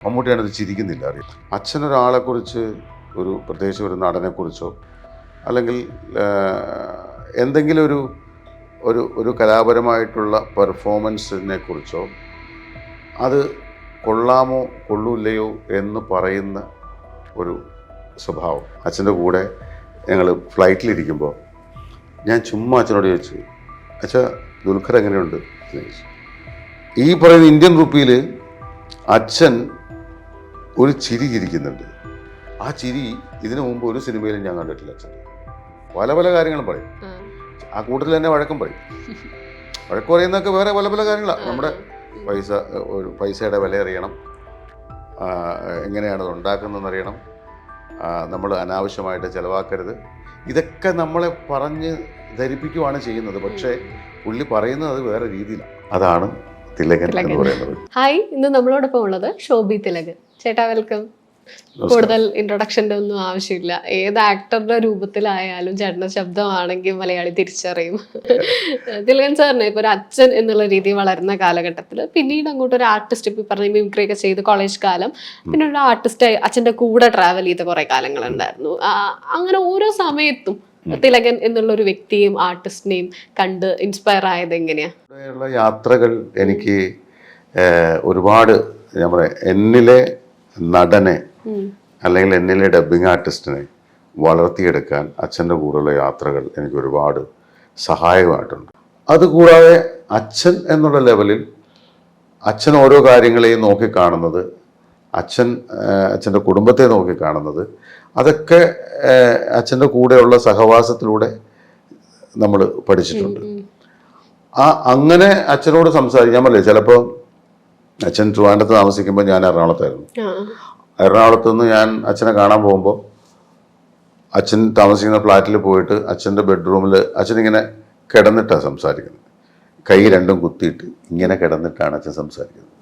മമ്മൂട്ടിയാണ് ഇത് ചിരിക്കുന്നില്ല അറിയാം. അച്ഛനൊരാളെക്കുറിച്ച് ഒരു പ്രത്യേകിച്ച് ഒരു നടനെക്കുറിച്ചോ അല്ലെങ്കിൽ എന്തെങ്കിലും ഒരു കലാപരമായിട്ടുള്ള പെർഫോമൻസിനെ കുറിച്ചോ അത് കൊള്ളാമോ കൊള്ളൂല്ലയോ എന്ന് പറയുന്ന ഒരു സ്വഭാവം. അച്ഛൻ്റെ കൂടെ ഞങ്ങൾ ഫ്ലൈറ്റിലിരിക്കുമ്പോൾ ഞാൻ ചുമ്മാ അച്ഛനോട് ചോദിച്ചു, അച്ഛാ ദുൽഖർ എങ്ങനെയുണ്ട് എന്ന് ചോദിച്ചു. ഈ പറയുന്ന ഇന്ത്യൻ റുപ്പിയിൽ അച്ഛൻ ഒരു ചിരി ചിരിക്കുന്നുണ്ട്. ആ ചിരി ഇതിനു മുമ്പ് ഒരു സിനിമയിലും ഞാൻ കണ്ടിട്ടില്ല. അച്ഛൻ പല പല കാര്യങ്ങളും പറയും. ആ കൂട്ടത്തിൽ തന്നെ വഴക്കം പറയും. വഴക്ക് പറയുന്നതൊക്കെ വേറെ പല പല കാര്യങ്ങളാണ്. നമ്മുടെ പൈസയുടെ വില അറിയണം, എങ്ങനെയാണ് അത് ഉണ്ടാക്കുന്നതെന്ന് അറിയണം, നമ്മൾ അനാവശ്യമായിട്ട് ചിലവാക്കരുത്. ഇതൊക്കെ നമ്മളെ പറഞ്ഞ് ധരിപ്പിക്കുകയാണ് ചെയ്യുന്നത്. പക്ഷേ പുള്ളി പറയുന്നത് അത് വേറെ രീതിയിലാണ്. അതാണ് തിലകൻ എന്ന് പറയുന്നത്. ഹായ്, ഇന്ന് നമ്മളോടൊപ്പം ഉള്ളത് ശോഭി തിലകൻ. ചേട്ടാ വെൽക്കം. കൂടുതൽ ഇൻട്രൊഡക്ഷൻ്റെ ഒന്നും ആവശ്യമില്ല. ഏത് ആക്ടറുടെ രൂപത്തിലായാലും ചേട്ടൻ്റെ ശബ്ദമാണെങ്കിൽ മലയാളി തിരിച്ചറിയും. തിലകൻ സാറിന് ഇപ്പോൾ ഒരു അച്ഛൻ എന്നുള്ള രീതി വളരുന്ന കാലഘട്ടത്തിൽ പിന്നീട് അങ്ങോട്ട് ഒരു ആർട്ടിസ്റ്റ്, ഇപ്പോൾ പറഞ്ഞ മിമിക്രി ഒക്കെ ചെയ്ത് കോളേജ് കാലം, പിന്നെ ഒരു ആർട്ടിസ്റ്റ് അച്ഛൻ്റെ കൂടെ ട്രാവൽ ചെയ്ത കുറേ കാലങ്ങളുണ്ടായിരുന്നു. അങ്ങനെ ഓരോ സമയത്തും തിലകൻ എന്നുള്ള ഒരു വ്യക്തിയും ആർട്ടിസ്റ്റിനെയും കണ്ട് ഇൻസ്പയർ ആയത് എങ്ങനെയാ? യാത്രകൾ എനിക്ക് ഒരുപാട് ഞാൻ പറയാം, എന്നിലെ നടനെ അല്ലെങ്കിൽ എന്നിലെ ഡബ്ബിംഗ് ആർട്ടിസ്റ്റിനെ വളർത്തിയെടുക്കാൻ അച്ഛൻ്റെ കൂടെയുള്ള യാത്രകൾ എനിക്ക് ഒരുപാട് സഹായകമായിട്ടുണ്ട്. അതുകൂടാതെ അച്ഛൻ എന്നുള്ള ലെവലിൽ അച്ഛൻ ഓരോ കാര്യങ്ങളെയും നോക്കിക്കാണുന്നത്, അച്ഛൻ്റെ കുടുംബത്തെ നോക്കിക്കാണുന്നത്, അതൊക്കെ അച്ഛൻ്റെ കൂടെയുള്ള സഹവാസത്തിലൂടെ നമ്മൾ പഠിച്ചിട്ടുണ്ട്. അങ്ങനെ അച്ഛനോട് സംസാരിക്കാൻ പറ്റില്ല. ചിലപ്പോൾ അച്ഛൻ ട്രിവാൻഡ്രത്ത് താമസിക്കുമ്പോൾ ഞാൻ എറണാകുളത്തായിരുന്നു. എറണാകുളത്ത് നിന്ന് ഞാൻ അച്ഛനെ കാണാൻ പോകുമ്പോൾ അച്ഛൻ താമസിക്കുന്ന ഫ്ലാറ്റിൽ പോയിട്ട് അച്ഛൻ്റെ ബെഡ്റൂമിൽ അച്ഛനിങ്ങനെ കിടന്നിട്ടാണ് സംസാരിക്കുന്നത്. കൈ രണ്ടും കുത്തിയിട്ട് ഇങ്ങനെ കിടന്നിട്ടാണ് അച്ഛൻ സംസാരിക്കുന്നത്.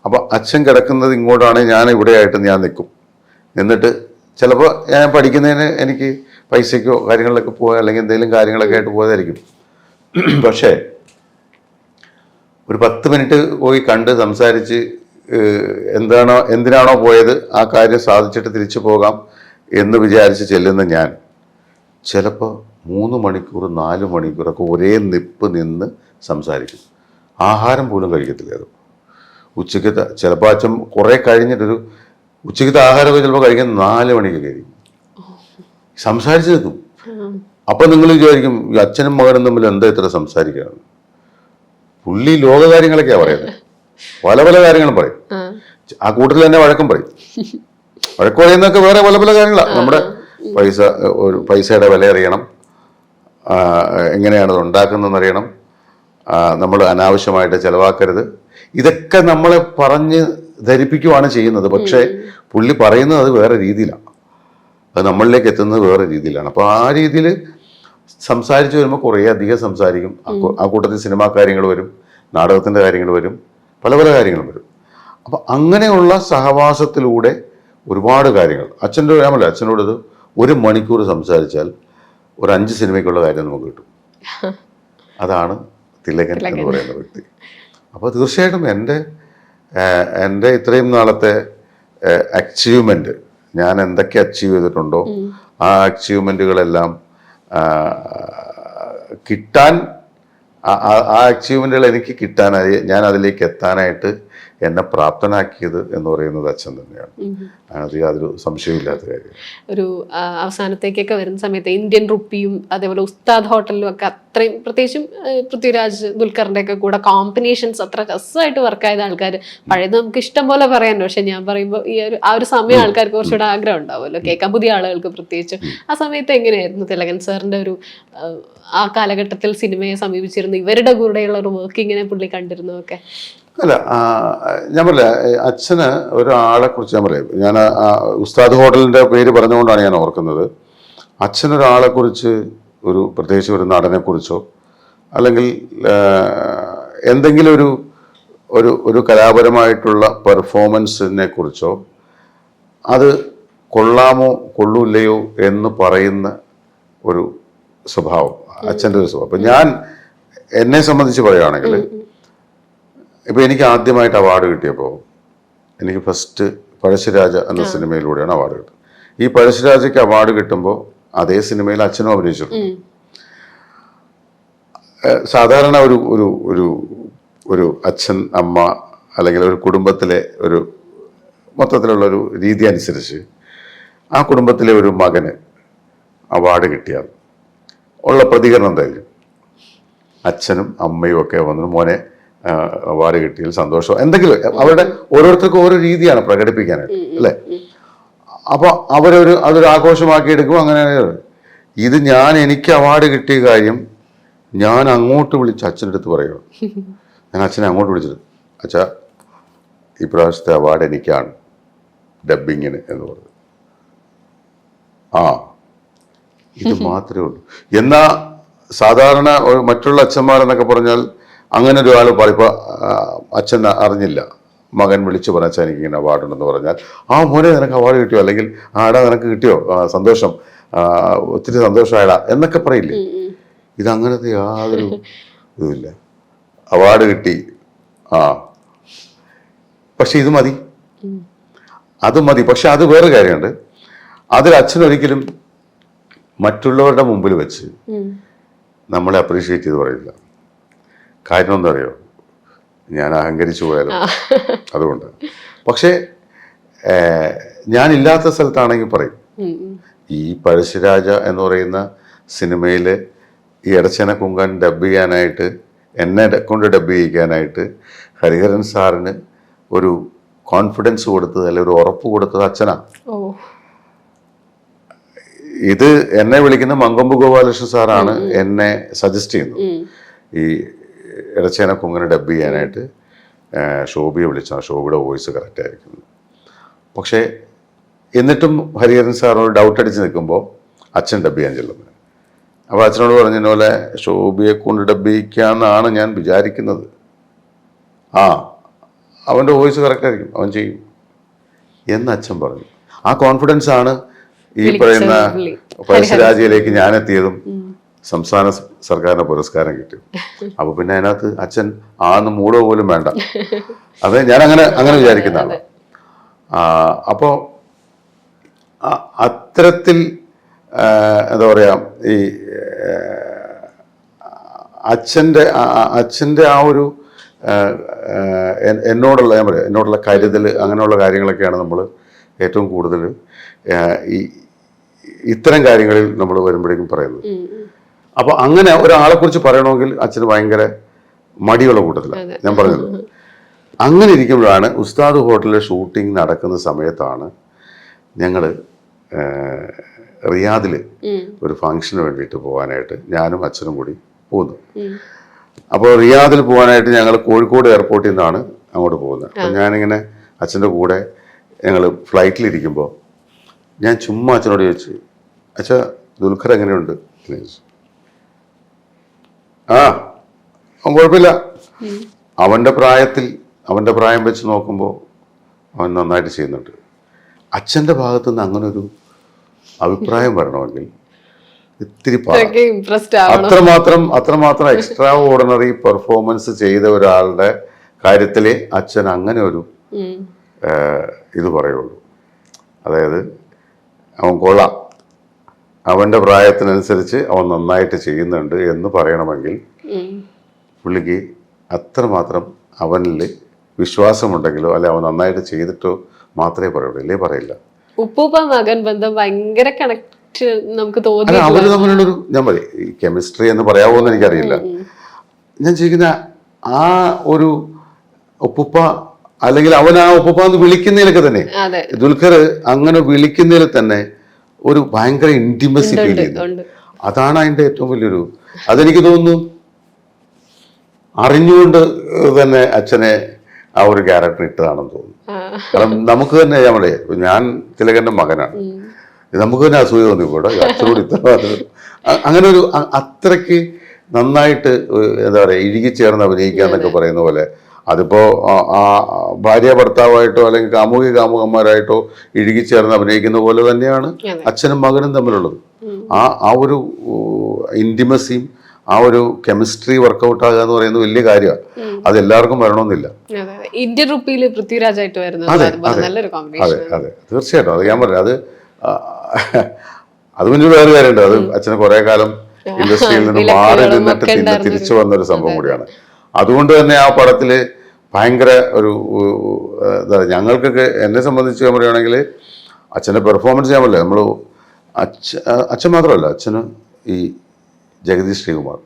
അപ്പോൾ അച്ഛൻ കിടക്കുന്നത് ഇങ്ങോട്ടാണെങ്കിൽ ഞാൻ ഇവിടെയായിട്ട് ഞാൻ നിന്നിട്ട് ചിലപ്പോൾ ഞാൻ പഠിക്കുന്നതിന് എനിക്ക് പൈസയ്ക്കോ കാര്യങ്ങളിലൊക്കെ പോയാൽ അല്ലെങ്കിൽ എന്തെങ്കിലും കാര്യങ്ങളൊക്കെ ആയിട്ട് പോയതായിരിക്കും. പക്ഷേ ഒരു 10 മിനിറ്റ് പോയി കണ്ട് സംസാരിച്ച് എന്തിനാണോ പോയത് ആ കാര്യം സാധിച്ചിട്ട് തിരിച്ചു പോകാം എന്ന് വിചാരിച്ച് ചെല്ലുന്ന ഞാൻ ചിലപ്പോൾ 3 മണിക്കൂർ 4 മണിക്കൂറൊക്കെ ഒരേ നിപ്പ് നിന്ന് സംസാരിക്കും. ആഹാരം പോലും കഴിക്കത്തില്ല. അത് ഉച്ചയ്ക്കത്തെ ചിലപ്പോൾ അച്ഛൻ കുറേ കഴിഞ്ഞിട്ടൊരു ഉച്ചയ്ക്കത്തെ ആഹാരമൊക്കെ ചിലപ്പോൾ കഴിക്കാൻ 4 മണിക്കൊക്കെ ആയിരിക്കും. സംസാരിച്ച് നിൽക്കും. അപ്പം നിങ്ങൾ വിചാരിക്കും ഈ അച്ഛനും മകനും തമ്മിൽ എന്താ ഇത്ര സംസാരിക്കുകയാണ്. പുള്ളി ലോകകാര്യങ്ങളൊക്കെയാണ് പറയുന്നത്. പല പല കാര്യങ്ങളും പറയും. ആ കൂട്ടത്തിൽ തന്നെ വഴക്കം പറയും. വഴക്ക് പറയുന്നതൊക്കെ വേറെ പല പല കാര്യങ്ങളാണ്. നമ്മുടെ പൈസയുടെ വില അറിയണം, എങ്ങനെയാണ് അത് ഉണ്ടാക്കുന്നതെന്ന് അറിയണം, നമ്മൾ അനാവശ്യമായിട്ട് ചിലവാക്കരുത്. ഇതൊക്കെ നമ്മളെ പറഞ്ഞ് ധരിപ്പിക്കുകയാണ് ചെയ്യുന്നത്. പക്ഷേ പുള്ളി പറയുന്നത് അത് വേറെ രീതിയിലാണ്. അത് നമ്മളിലേക്ക് എത്തുന്നത് വേറെ രീതിയിലാണ്. അപ്പോൾ ആ രീതിയിൽ സംസാരിച്ച് വരുമ്പോൾ കുറേ അധികം സംസാരിക്കും. ആ കൂട്ടത്തിൽ സിനിമാ കാര്യങ്ങൾ വരും, നാടകത്തിൻ്റെ കാര്യങ്ങൾ വരും, പല പല കാര്യങ്ങളും വരും. അപ്പം അങ്ങനെയുള്ള സഹവാസത്തിലൂടെ ഒരുപാട് കാര്യങ്ങൾ അച്ഛനോട് ഇത് 1 മണിക്കൂർ സംസാരിച്ചാൽ ഒരു 5 സിനിമയ്ക്കുള്ള കാര്യം നമുക്ക് കിട്ടും. അതാണ് തിലകൻ എന്ന് പറയുന്ന വ്യക്തി. അപ്പോൾ തീർച്ചയായിട്ടും എൻ്റെ ഇത്രയും നാളത്തെ അച്ചീവ്മെൻറ്റ്, ഞാൻ എന്തൊക്കെ അച്ചീവ് ചെയ്തിട്ടുണ്ടോ ആ അച്ചീവ്മെൻറ്റുകളെല്ലാം കിട്ടാൻ, ആ അച്ചീവ്മെൻറ്റുകൾ എനിക്ക് കിട്ടാനായി, ഞാൻ അതിലേക്ക് എത്താനായിട്ട് എന്നെ പ്രാപ്തനാക്കിയത് എന്ന് പറയുന്നത് അച്ഛൻ തന്നെയാണ്. അത് യാതൊരു സംശയമില്ലാത്ത കാര്യം. ഒരു അവസാനത്തേക്കൊക്കെ വരുന്ന സമയത്ത് ഇന്ത്യൻ റുപ്പിയും അതേപോലെ ഉസ്താദ് ഹോട്ടലിലും ഒക്കെ അത്രയും, പ്രത്യേകിച്ചും പൃഥ്വിരാജ് ദുൽഖറിന്റെ ഒക്കെ കൂടെ കോമ്പിനേഷൻസ് അത്ര രസമായിട്ട് വർക്കായത് ആൾക്കാർ, പഴയത് നമുക്ക് ഇഷ്ടം പോലെ പറയാനുണ്ട്. പക്ഷെ ഞാൻ പറയുമ്പോൾ ആ ഒരു സമയം ആൾക്കാർക്ക് കുറച്ചുകൂടെ ആഗ്രഹം ഉണ്ടാവുമല്ലോ കേൾക്കാൻ, പുതിയ ആളുകൾക്ക് പ്രത്യേകിച്ചും. ആ സമയത്ത് എങ്ങനെയായിരുന്നു തിലകൻ സാറിന്റെ ഒരു ആ കാലഘട്ടത്തിൽ സിനിമയെ സമീപിച്ചിരുന്നു, ഇവരുടെ കൂടെയുള്ള ഒരു വർക്കിങ്ങിനെ പുള്ളി കണ്ടിരുന്നതൊക്കെ? അല്ല, ഞാൻ പറയില്ല, അച്ഛന് ഒരാളെ കുറിച്ച് ഞാൻ പറയാം. ഞാൻ ഉസ്താദ് ഹോട്ടലിൻ്റെ പേര് പറഞ്ഞുകൊണ്ടാണ് ഞാൻ ഓർക്കുന്നത്. അച്ഛനൊരാളെ കുറിച്ച് പ്രത്യേകിച്ച് ഒരു നടനെ കുറിച്ചോ അല്ലെങ്കിൽ എന്തെങ്കിലും ഒരു കലാപരമായിട്ടുള്ള പെർഫോമൻസിനെ കുറിച്ചോ അത് കൊള്ളാമോ കൊള്ളൂല്ലയോ എന്ന് പറയുന്ന ഒരു സ്വഭാവം അച്ഛൻ്റെ ഒരു സ്വഭാവം. അപ്പം ഞാൻ എന്നെ സംബന്ധിച്ച് പറയുകയാണെങ്കിൽ, ഇപ്പം എനിക്ക് ആദ്യമായിട്ട് അവാർഡ് കിട്ടിയപ്പോൾ എനിക്ക് ഫസ്റ്റ് പഴശ്ശിരാജ എന്ന സിനിമയിലൂടെയാണ് അവാർഡ് കിട്ടുന്നത്. ഈ പഴശ്ശിരാജയ്ക്ക് അവാർഡ് കിട്ടുമ്പോൾ അതേ സിനിമയിൽ അച്ഛനും അഭിനയിച്ചിട്ടുണ്ട്. സാധാരണ ഒരു ഒരു ഒരു ഒരു അച്ഛൻ അമ്മ അല്ലെങ്കിൽ ഒരു കുടുംബത്തിലെ ഒരു മൊത്തത്തിലുള്ള ഒരു രീതി അനുസരിച്ച് ആ കുടുംബത്തിലെ ഒരു മകന് അവാർഡ് കിട്ടിയാൽ ഉള്ള പ്രതികരണം എന്തായാലും അച്ഛനും അമ്മയും ഒക്കെ വന്നു മോനെ അവാർഡ് കിട്ടിയാൽ സന്തോഷം എന്തെങ്കിലും അവരുടെ ഓരോരുത്തർക്കും ഓരോ രീതിയാണ് പ്രകടിപ്പിക്കാനായിട്ട് അല്ലേ. അപ്പോൾ അതൊരു ആഘോഷമാക്കി എടുക്കും. അങ്ങനെ ഇത് എനിക്ക് അവാർഡ് കിട്ടിയ കാര്യം ഞാൻ അങ്ങോട്ട് വിളിച്ച് അച്ഛൻ്റെ അടുത്ത് പറയുകയാണ്. ഞാൻ അച്ഛനെ അങ്ങോട്ട് വിളിച്ചത്, അച്ഛാ ഈ പ്രാവശ്യത്തെ അവാർഡ് എനിക്കാണ് ഡബ്ബിങ്ങിന് എന്ന് പറഞ്ഞു. ആ ഇത് മാത്രമേ ഉള്ളൂ. എന്നാ സാധാരണ മറ്റുള്ള അച്ഛന്മാരെന്നൊക്കെ പറഞ്ഞാൽ അങ്ങനെ ഒരാൾ ഇപ്പോൾ അച്ഛൻ അറിഞ്ഞില്ല, മകൻ വിളിച്ചു പറഞ്ഞ അച്ഛൻ എനിക്ക് ഇങ്ങനെ അവാർഡ് ഉണ്ടെന്ന് പറഞ്ഞാൽ ആ മോനെ നിനക്ക് അവാർഡ് കിട്ടിയോ, അല്ലെങ്കിൽ ആടാ നിനക്ക് കിട്ടിയോ, സന്തോഷം, ഒത്തിരി സന്തോഷമായടാ എന്നൊക്കെ പറയില്ലേ. ഇതങ്ങനത്തെ യാതൊരു ഇതുമില്ല. അവാർഡ് കിട്ടി, ആ പക്ഷെ ഇത് മതി, അത് മതി. പക്ഷെ അത് വേറെ കാര്യമുണ്ട്, അതിൽ അച്ഛനൊരിക്കലും മറ്റുള്ളവരുടെ മുമ്പിൽ വെച്ച് നമ്മളെ അപ്രീഷിയേറ്റ് ചെയ്ത് പറയില്ല. കാരണം എന്താ അറിയോ, ഞാൻ അഹങ്കരിച്ചു പോയാലും അതുകൊണ്ട്. പക്ഷേ ഞാനില്ലാത്ത സ്ഥലത്താണെങ്കിൽ പറയും. ഈ പഴശ്ശിരാജ എന്ന് പറയുന്ന സിനിമയിൽ ഈ എടച്ചന കുങ്കൻ ഡബ് ചെയ്യാനായിട്ട് എന്നെ കൊണ്ട് ഡബ് ചെയ്യിക്കാനായിട്ട് ഹരിഹരൻ സാറിന് ഒരു കോൺഫിഡൻസ് കൊടുത്തത്, അല്ലെങ്കിൽ ഒരു ഉറപ്പ് കൊടുത്തത് അച്ഛനാ. ഇത് എന്നെ വിളിക്കുന്ന മങ്കൊമ്പ് ഗോപാലകൃഷ്ണൻ സാറാണ് എന്നെ സജസ്റ്റ് ചെയ്യുന്നത് ഈ ഇടച്ചേന കുങ്ങനെ ഡബ് ചെയ്യാനായിട്ട്. ശോഭിയെ വിളിച്ചാൽ ശോഭിയുടെ വോയിസ് കറക്റ്റ് ആയിരിക്കും. പക്ഷേ എന്നിട്ടും ഹരിഹരൻ സാറിനോട് ഡൗട്ട് അടിച്ച് നിൽക്കുമ്പോൾ അച്ഛൻ ഡബ് ചെയ്യാൻ ചെല്ലുന്നത്. അപ്പോൾ അച്ഛനോട് പറഞ്ഞ പോലെ ശോഭിയെ കൊണ്ട് ഡബ് ചെയ്യിക്കാമെന്നാണ് ഞാൻ വിചാരിക്കുന്നത്. അവൻ്റെ വോയിസ് കറക്റ്റ് ആയിരിക്കും, അവൻ ചെയ്യും എന്ന് അച്ഛൻ പറഞ്ഞു. ആ കോൺഫിഡൻസ് ആണ് ഈ പറയുന്ന പഴശ്ശിരാജയിലേക്ക് ഞാനെത്തിയതും സംസ്ഥാന സർക്കാരിന് പുരസ്കാരം കിട്ടി. അപ്പൊ പിന്നെ അതിനകത്ത് അച്ഛൻ ആന്ന് മൂടോ പോലും വേണ്ട. അത് ഞാൻ അങ്ങനെ വിചാരിക്കുന്നതാണ്. അപ്പോൾ അത്തരത്തിൽ എന്താ പറയാ, ഈ അച്ഛൻ്റെ ആ ഒരു എന്നോടുള്ള കരുതൽ, അങ്ങനെയുള്ള കാര്യങ്ങളൊക്കെയാണ് നമ്മൾ ഏറ്റവും കൂടുതൽ ഈ ഇത്തരം കാര്യങ്ങളിൽ നമ്മൾ വരുമ്പോഴേക്കും പറയുന്നത്. അപ്പൊ അങ്ങനെ ഒരാളെ കുറിച്ച് പറയണമെങ്കിൽ അച്ഛന് ഭയങ്കര മടിയുള്ള കൂട്ടത്തിലാണ് ഞാൻ പറഞ്ഞത്. അങ്ങനെ ഇരിക്കുമ്പോഴാണ് ഉസ്താദ് ഹോട്ടലിലെ ഷൂട്ടിംഗ് നടക്കുന്ന സമയത്താണ് ഞങ്ങൾ റിയാദിൽ ഒരു ഫംഗ്ഷന് വേണ്ടിയിട്ട് പോകാനായിട്ട് ഞാനും അച്ഛനും കൂടി പോകുന്നു. അപ്പോൾ റിയാദിൽ പോകാനായിട്ട് ഞങ്ങൾ കോഴിക്കോട് എയർപോർട്ടിൽ നിന്നാണ് അങ്ങോട്ട് പോകുന്നത്. അപ്പം ഞാനിങ്ങനെ അച്ഛൻ്റെ കൂടെ ഞങ്ങൾ ഫ്ലൈറ്റിലിരിക്കുമ്പോൾ ഞാൻ ചുമ്മാ അച്ഛനോട് ചോദിച്ചു, അച്ഛാ ദുൽഖർ എങ്ങനെയുണ്ട് എന്ന് ചോദിച്ചു. അവൻ കുഴപ്പമില്ല, അവൻ്റെ പ്രായം വെച്ച് നോക്കുമ്പോൾ അവൻ നന്നായിട്ട് ചെയ്യുന്നുണ്ട്. അച്ഛൻ്റെ ഭാഗത്തുനിന്ന് അങ്ങനെ ഒരു അഭിപ്രായം വരണമെങ്കിൽ ഇത്തിരി അത്രമാത്രം എക്സ്ട്രാ ഓർഡിനറി പെർഫോമൻസ് ചെയ്ത ഒരാളുടെ കാര്യത്തിൽ അച്ഛൻ അങ്ങനെ ഒരു ഇത് പറയുള്ളൂ. അതായത് അവൻ കൊള്ളാം, അവൻ്റെ പ്രായത്തിനനുസരിച്ച് അവൻ നന്നായിട്ട് ചെയ്യുന്നുണ്ട് എന്ന് പറയണമെങ്കിൽ പുള്ളിക്ക് അത്രമാത്രം അവനിൽ വിശ്വാസമുണ്ടെങ്കിലോ അല്ലെ അവൻ നന്നായിട്ട് ചെയ്തിട്ടോ മാത്രമേ പറയുള്ളൂ, ഇല്ലേ പറയില്ല. ഉപ്പൂപ്പ മകൻ ബന്ധം ഭയങ്കര കണക്ട് നമുക്ക് തോന്നി. അവര് തമ്മിലുള്ളൊരു ഞാൻ പറയും ഈ കെമിസ്ട്രി എന്ന് പറയാവോ എന്ന് എനിക്കറിയില്ല. ഞാൻ ചോദിക്കുന്ന ആ ഒരു ഉപ്പുപ്പ അല്ലെങ്കിൽ അവൻ ആ ഉപ്പുപ്പ എന്ന് വിളിക്കുന്നതിലൊക്കെ തന്നെ ദുൽഖർ അങ്ങനെ വിളിക്കുന്നതിൽ തന്നെ ഒരു ഭയങ്കര ഇന്റിമസി ഫീൽ ചെയ്യുന്നു. അതാണ് അതിന്റെ ഏറ്റവും വലിയൊരു, അതെനിക്ക് തോന്നുന്നു അറിഞ്ഞുകൊണ്ട് തന്നെ അച്ഛനെ ആ ഒരു ക്യാരക്ടർ ഇട്ടതാണെന്ന് തോന്നുന്നു. കാരണം നമുക്ക് തന്നെ ഞാൻ തിലകന്റെ മകനാണ്, നമുക്ക് തന്നെ അസൂയ തോന്നിക്കൂടെ അച്ഛനോട് ഇത്ര അങ്ങനെ ഒരു അത്രയ്ക്ക് നന്നായിട്ട് എന്താ പറയുക ഇഴുകിച്ചേർന്ന് അഭിനയിക്കുക എന്നൊക്കെ പറയുന്ന പോലെ. അതിപ്പോ ആ ഭാര്യ ഭർത്താവായിട്ടോ അല്ലെങ്കിൽ കാമുകന്മാരായിട്ടോ ഇഴുകിച്ചേർന്ന് അഭിനയിക്കുന്ന പോലെ തന്നെയാണ് അച്ഛനും മകനും തമ്മിലുള്ളത്. ആ ഒരു ഇന്റിമസിയും ആ ഒരു കെമിസ്ട്രി വർക്കൗട്ട് ആകുക എന്ന് പറയുന്നത് വലിയ കാര്യമാണ്. അത് എല്ലാവർക്കും വരണമെന്നില്ല. ഇന്ത്യൻ റുപ്പിയിൽ പൃഥ്വിരാജായിട്ട് വരുന്നത് നല്ലൊരു അതെ കോമ്പിനേഷൻ. അതെ തീർച്ചയായിട്ടും. അത് ഞാൻ പറഞ്ഞു. അത് പിന്നെ വേറെ കാര്യമുണ്ട്. അത് അച്ഛന് കുറെ കാലം ഇൻഡസ്ട്രിയിൽ നിന്ന് മാറി നിന്നിട്ട് പിന്നെ തിരിച്ചു വന്നൊരു സംഭവം കൂടിയാണ്. അതുകൊണ്ട് തന്നെ ആ പടത്തില് ഭയങ്കര ഒരു എന്താ പറയുക, ഞങ്ങൾക്കൊക്കെ എന്നെ സംബന്ധിച്ച് ഞാൻ പറയുകയാണെങ്കിൽ അച്ഛൻ്റെ പെർഫോമൻസ് ഞാൻ പറയില്ല, നമ്മൾ അച്ഛൻ മാത്രമല്ല, അച്ഛന് ഈ ജഗദീഷ് ശ്രീകുമാർ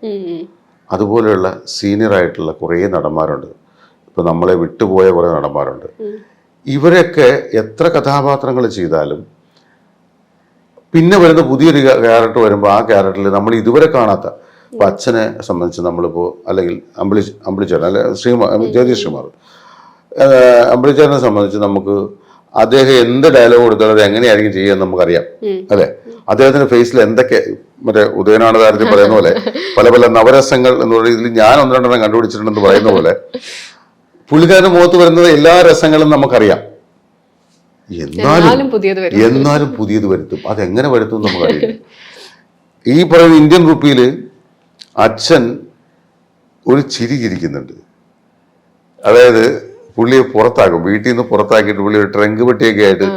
അതുപോലെയുള്ള സീനിയർ ആയിട്ടുള്ള കുറേ നടന്മാരുണ്ട്. ഇപ്പം നമ്മളെ വിട്ടുപോയ കുറേ നടന്മാരുണ്ട്. ഇവരൊക്കെ എത്ര കഥാപാത്രങ്ങൾ ചെയ്താലും പിന്നെ വരുന്ന പുതിയൊരു ക്യാരക്ടർ വരുമ്പോൾ ആ ക്യാരക്ടറിൽ നമ്മൾ ഇതുവരെ കാണാത്ത, ഇപ്പം അച്ഛനെ സംബന്ധിച്ച് നമ്മളിപ്പോൾ അല്ലെങ്കിൽ അമ്പിളിച്ചേട്ടൻ അല്ലെ ജഗദീഷ് ശ്രീകുമാർ, അമ്പിളിച്ചേട്ടനെ സംബന്ധിച്ച് നമുക്ക് അദ്ദേഹം എന്ത് ഡയലോഗ് കൊടുത്താലും അത് എങ്ങനെയായിരിക്കും ചെയ്യുക നമുക്കറിയാം അല്ലെ. അദ്ദേഹത്തിന്റെ ഫേസിൽ എന്തൊക്കെ മറ്റേ ഉദയനാണ് താരത്തിൽ പറയുന്ന പോലെ പല പല നവരസങ്ങൾ എന്ന് പറയുന്ന ഇതിൽ ഞാൻ ഒന്ന് രണ്ടെണ്ണം കണ്ടുപിടിച്ചിട്ടുണ്ടെന്ന് പറയുന്ന പോലെ പുള്ളിക്കാരന്റെ മുഖത്ത് വരുന്നത് എല്ലാ രസങ്ങളും നമുക്കറിയാം. എന്നാലും പുതിയത് വരുത്തും. അതെങ്ങനെ വരുത്തും നമുക്കറിയില്ല. ഈ പറയുന്ന ഇന്ത്യൻ റുപ്പിയിൽ അച്ഛൻ ഒരു ചിരി ചിരിക്കുന്നുണ്ട്. അതായത് പുള്ളിയെ പുറത്താക്കും, വീട്ടിൽ നിന്ന് പുറത്താക്കിയിട്ട് പുള്ളി ഒരു ട്രങ്ക് പെട്ടിയൊക്കെ ആയിട്ട്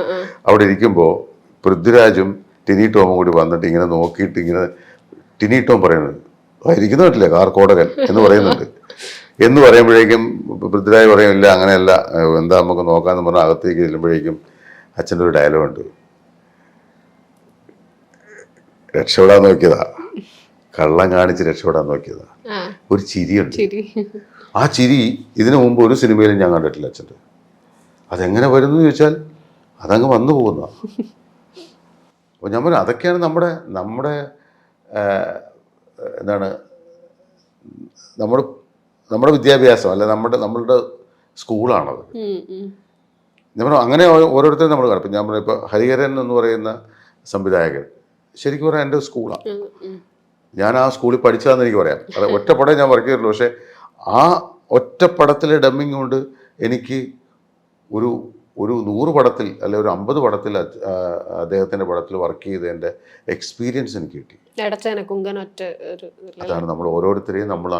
അവിടെ ഇരിക്കുമ്പോൾ പൃഥ്വിരാജും ടിനി ടോമും കൂടി വന്നിട്ട് ഇങ്ങനെ നോക്കിയിട്ട് ഇങ്ങനെ ടിനി ടോം പറയുന്നത് ഇരിക്കുന്ന പറ്റില്ല കാർക്കോടകൻ എന്ന് പറയുന്നുണ്ട്. എന്ന് പറയുമ്പോഴേക്കും പൃഥ്വിരാജ് പറയുമില്ല അങ്ങനെയല്ല, എന്താ നമുക്ക് നോക്കാമെന്ന് പറഞ്ഞാൽ അകത്തേക്ക് ചെല്ലുമ്പോഴേക്കും അച്ഛൻ്റെ ഒരു ഡയലോഗുണ്ട്, രക്ഷപ്പെടാൻ നോക്കിയതാ, കള്ളം കാണിച്ച് രക്ഷപ്പെടാൻ നോക്കിയതാ. ഒരു ചിരിയുണ്ട്. ആ ചിരി ഇതിനു മുമ്പ് ഒരു സിനിമയിലും ഞാൻ കണ്ടിട്ടില്ല അച്ഛൻ്റെ. അതെങ്ങനെ വരുന്നു ചോദിച്ചാൽ അതങ്ങ് വന്നു പോകുന്ന. അപ്പോൾ ഞാൻ പറഞ്ഞു അതൊക്കെയാണ് നമ്മുടെ എന്താണ് നമ്മുടെ വിദ്യാഭ്യാസം അല്ലെ, നമ്മളുടെ സ്കൂളാണത്. ഞാൻ പറഞ്ഞു അങ്ങനെ ഓരോരുത്തരും നമ്മൾ കാണും. ഇപ്പം ഞാൻ പറഞ്ഞു ഇപ്പോൾ ഹരിഹരൻ എന്ന് പറയുന്ന സംവിധായകൻ ശരിക്കും പറയാൻ എൻ്റെ സ്കൂളാണ്. ഞാൻ ആ സ്കൂളിൽ പഠിച്ചതാണെന്ന് എനിക്ക് പറയാം. അത് ഒറ്റപ്പടം ഞാൻ വർക്ക് ചെയ്തിട്ടുള്ളൂ. പക്ഷേ ആ ഒറ്റപ്പടത്തിലെ ഡമ്മിങ് കൊണ്ട് എനിക്ക് ഒരു 100 പടത്തിൽ അല്ലെ ഒരു 50 പടത്തിൽ അദ്ദേഹത്തിൻ്റെ പടത്തിൽ വർക്ക് ചെയ്തതിൻ്റെ എക്സ്പീരിയൻസ് എനിക്ക് കിട്ടി. അതാണ് നമ്മൾ ഓരോരുത്തരെയും നമ്മൾ